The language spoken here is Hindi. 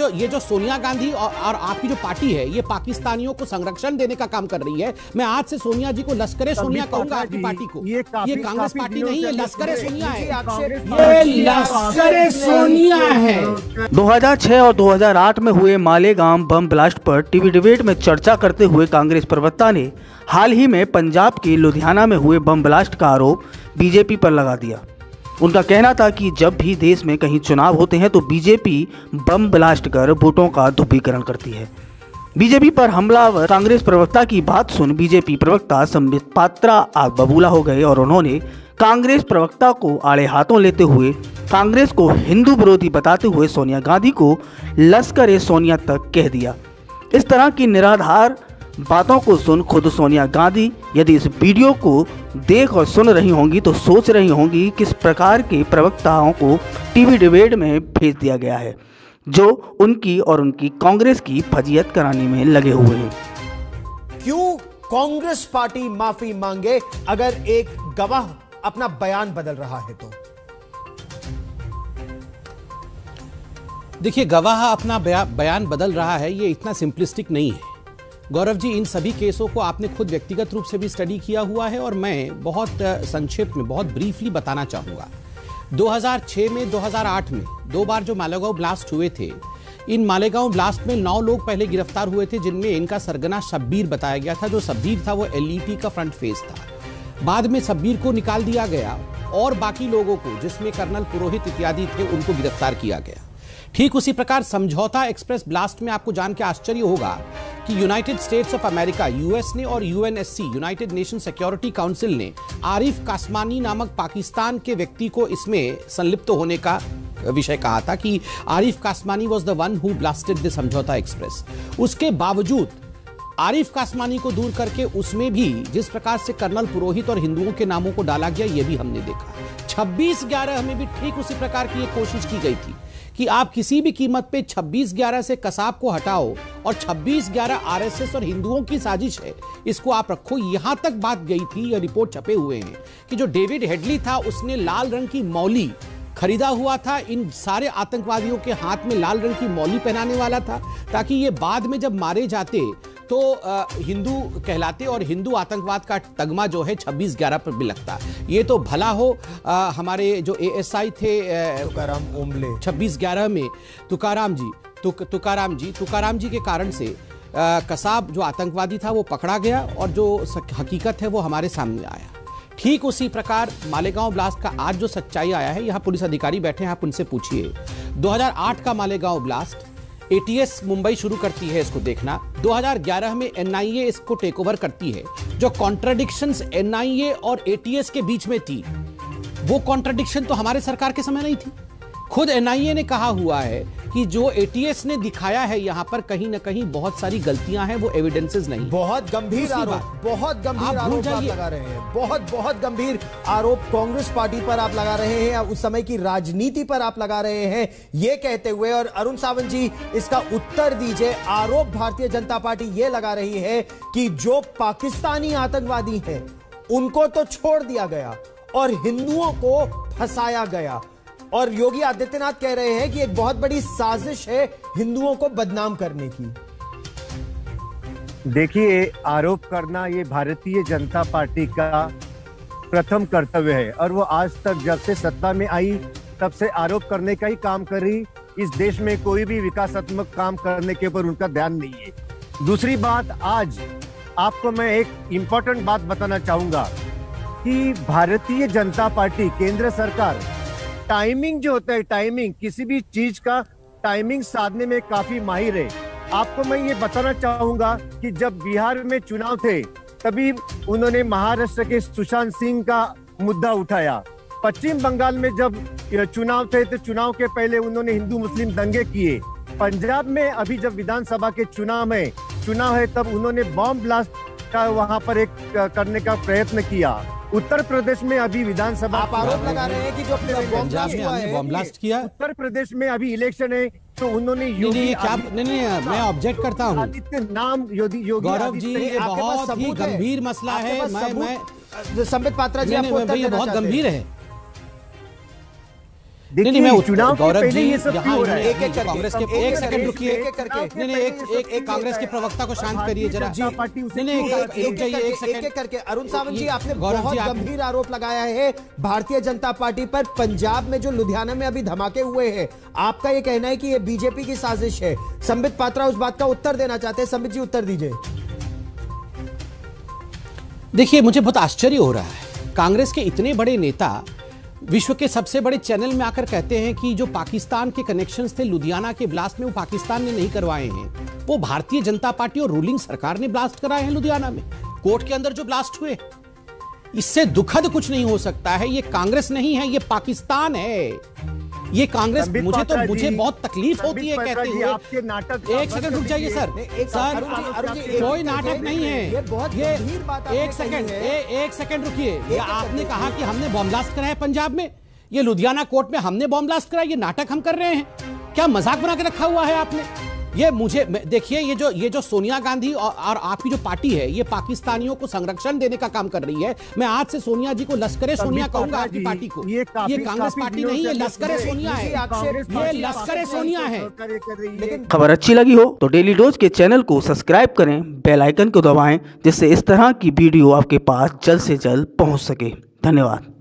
जो सोनिया गांधी और आपकी जो पार्टी है, ये पाकिस्तानियों को संरक्षण देने का काम कर रही है। मैं आज से सोनिया जी को लश्कर सोनिया कहूंगा आपकी पार्टी को। ये कांग्रेस पार्टी नहीं है, लश्कर सोनिया है, ये लश्कर सोनिया है। 2006 और 2008 में हुए मालेगांव बम ब्लास्ट पर टीवी डिबेट में चर्चा करते हुए कांग्रेस प्रवक्ता ने हाल ही में पंजाब के लुधियाना में हुए बम ब्लास्ट का आरोप बीजेपी पर लगा दिया। उनका कहना था कि जब भी देश में कहीं चुनाव होते हैं तो बीजेपी बम ब्लास्ट कर वोटों का ध्रुवीकरण करती है। बीजेपी पर हमलावर कांग्रेस प्रवक्ता की बात सुन बीजेपी प्रवक्ता संबित पात्रा आग बबूला हो गए और उन्होंने कांग्रेस प्रवक्ता को आड़े हाथों लेते हुए कांग्रेस को हिंदू विरोधी बताते हुए सोनिया गांधी को लश्कर सोनिया तक कह दिया। इस तरह की निराधार बातों को सुन खुद सोनिया गांधी यदि इस वीडियो को देख और सुन रही होंगी तो सोच रही होंगी किस प्रकार के प्रवक्ताओं को टीवी डिबेट में भेज दिया गया है, जो उनकी और उनकी कांग्रेस की फजीयत कराने में लगे हुए हैं। क्यों कांग्रेस पार्टी माफी मांगे अगर एक गवाह अपना बयान बदल रहा है तो? देखिए, गवाह अपना बयान बदल रहा है, ये इतना सिंपलिस्टिक नहीं है। गौरव जी, इन सभी केसों को आपने खुद व्यक्तिगत रूप से भी स्टडी किया हुआ है और मैं बहुत संक्षेप में, बहुत ब्रीफली बताना चाहूंगा। 2006 में, 2008 में 2 बार जो मालेगांव ब्लास्ट हुए थे, इन मालेगांव ब्लास्ट में 9 लोग पहले गिरफ्तार हुए थे, जिनमें इनका सरगना शब्बीर बताया गया था। जो शब्बीर था वो एलईटी का फ्रंट फेस था। बाद में शब्बीर को निकाल दिया गया और बाकी लोगों को, जिसमें कर्नल पुरोहित इत्यादि थे, उनको गिरफ्तार किया गया। ठीक उसी प्रकार समझौता एक्सप्रेस ब्लास्ट में आपको जान के आश्चर्य होगा कि United states of America, US ने, और UNSC, United nation security council ने आरिफ कासमानी नामक पाकिस्तान के व्यक्ति को इसमें संलिप्त होने का विषय कहा था कि Arif Kasmani was the one who blasted the Samjhauta express. उसके बावजूद आरिफ कासमानी को दूर करके उसमें भी जिस प्रकार से कर्नल पुरोहित और हिंदुओं के नामों को डाला गया, यह भी हमने देखा। 26/11 में भी ठीक उसी प्रकार की एक कोशिश की गई थी कि आप किसी भी कीमत पे 26/11 से कसाब को हटाओ और 26/11 आरएसएस और हिंदुओं की साजिश है, इसको आप रखो। यहां तक बात गई थी, यह रिपोर्ट छपे हुए हैं कि जो डेविड हेडली था, उसने लाल रंग की मौली खरीदा हुआ था। इन सारे आतंकवादियों के हाथ में लाल रंग की मौली पहनाने वाला था, ताकि ये बाद में जब मारे जाते तो हिंदू कहलाते और हिंदू आतंकवाद का तगमा जो है 26/11 पर भी लगता। ये तो भला हो, हमारे जो एएसआई थे तुकाराम ओम्बले 26/11 में तुकाराम जी के कारण से कसाब जो आतंकवादी था वो पकड़ा गया और जो हकीकत है वो हमारे सामने आया। ठीक उसी प्रकार मालेगांव ब्लास्ट का आज जो सच्चाई आया है, यहाँ पुलिस अधिकारी बैठे हैं, आप उनसे पूछिए। 2008 का मालेगांव ब्लास्ट, एटीएस मुंबई शुरू करती है इसको देखना। 2011 में एनआईए इसको टेक ओवर करती है। जो कॉन्ट्रडिक्शंस एनआईए और एटीएस के बीच में थी, वो कॉन्ट्रडिक्शन तो हमारे सरकार के समय नहीं थी। खुद एनआईए ने कहा हुआ है कि जो एटीएस ने दिखाया है यहाँ पर कहीं ना कहीं बहुत सारी गलतियां हैं, वो एविडेंसेस नहीं। बहुत गंभीर आरोप, बहुत गंभीर आरोप आप लगा रहे हैं, बहुत गंभीर आरोप कांग्रेस पार्टी पर आप लगा रहे हैं, उस समय की राजनीति पर आप लगा रहे हैं, ये कहते हुए। और अरुण सावंत जी, इसका उत्तर दीजिए। आरोप भारतीय जनता पार्टी ये लगा रही है कि जो पाकिस्तानी आतंकवादी हैं उनको तो छोड़ दिया गया और हिंदुओं को फंसाया गया, और योगी आदित्यनाथ कह रहे हैं कि एक बहुत बड़ी साजिश है हिंदुओं को बदनाम करने की। देखिए, आरोप करना ये भारतीय जनता पार्टी का प्रथम कर्तव्य है और वो आज तक जब से सत्ता में आई तब से आरोप करने का ही काम कर रही। इस देश में कोई भी विकासात्मक काम करने के ऊपर उनका ध्यान नहीं है। दूसरी बात, आज आपको मैं एक इंपॉर्टेंट बात बताना चाहूंगा कि भारतीय जनता पार्टी, केंद्र सरकार, टाइमिंग जो होता है, टाइमिंग, किसी भी चीज का टाइमिंग साधने में काफी माहिर है। आपको मैं ये बताना चाहूंगा कि जब बिहार में चुनाव थे तभी उन्होंने महाराष्ट्र के सुशांत सिंह का मुद्दा उठाया। पश्चिम बंगाल में जब चुनाव थे तो चुनाव के पहले उन्होंने हिंदू मुस्लिम दंगे किए। पंजाब में अभी जब विधानसभा के चुनाव है तब उन्होंने बॉम्ब ब्लास्ट का वहां पर एक करने का प्रयत्न किया। उत्तर प्रदेश में अभी विधानसभा, आप आरोप लगा रहे हैं कि जो पंजाब में हमने बॉम्ब ब्लास्ट किया, उत्तर प्रदेश में अभी इलेक्शन है तो उन्होंने नहीं, मैं ऑब्जेक्ट करता हूँ। आदित्य नाम योगी गौरव जी, ये बहुत ही गंभीर मसला है। मैं संबित पात्रा जी, ये बहुत गंभीर है। नहीं मैं चुनाव के गौरव पहले जी ये सब यहाँ क्यों हो रहा है? एक-एक करके, कांग्रेस के एक-एक एक सेकंड रुकिए, एक-एक करके। नहीं एक कांग्रेस के प्रवक्ता को शांत करिए जरा। जनता पार्टी उसे नहीं क्यों रुक जाइए एक सेकंड। एक-एक करके अरुण सावंत जी, आपने गौरव बहुत जी, आप- गंभीर आरोप लगाया है भारतीय जनता पार्टी पर। पंजाब में जो लुधियाना में अभी धमाके हुए हैं, आपका ये कहना है कि ये बीजेपी की साजिश है। संबित पात्रा उस बात का उत्तर देना चाहते हैं। संबित जी, उत्तर दीजिए। देखिए, मुझे बहुत आश्चर्य हो रहा है, कांग्रेस के इतने बड़े नेता विश्व के सबसे बड़े चैनल में आकर कहते हैं कि जो पाकिस्तान के कनेक्शंस थे लुधियाना के ब्लास्ट में, वो पाकिस्तान ने नहीं करवाए हैं, वो भारतीय जनता पार्टी और रूलिंग सरकार ने ब्लास्ट कराए हैं लुधियाना में। कोर्ट के अंदर जो ब्लास्ट हुए, इससे दुखद कुछ नहीं हो सकता है। ये कांग्रेस नहीं है, ये पाकिस्तान है। ये कांग्रेस, मुझे बहुत तकलीफ होती है कहते हुए। आपके नाटक, एक सेकंड रुक जाइए सर। कोई नाटक नहीं है ये। एक सेकंड रुकिए। ये आपने कहा कि हमने बॉम्ब ब्लास्ट कराया पंजाब में, ये लुधियाना कोर्ट में हमने बॉम्ब ब्लास्ट कराया, ये नाटक हम कर रहे हैं? क्या मजाक बना के रखा हुआ है आपने? ये मुझे देखिए, ये जो सोनिया गांधी और आपकी जो पार्टी है, ये पाकिस्तानियों को संरक्षण देने का काम कर रही है। मैं आज से सोनिया जी को लश्करे सोनिया कहूंगा, आपकी पार्टी को। ये कांग्रेस पार्टी नहीं है, लश्करे सोनिया है। ये लश्करे सोनिया है। खबर अच्छी लगी हो तो डेली डोज के चैनल को सब्सक्राइब करें, बेल आइकन को दबाएं, जिससे इस तरह की वीडियो आपके पास जल्द से जल्द पहुंच सके। धन्यवाद।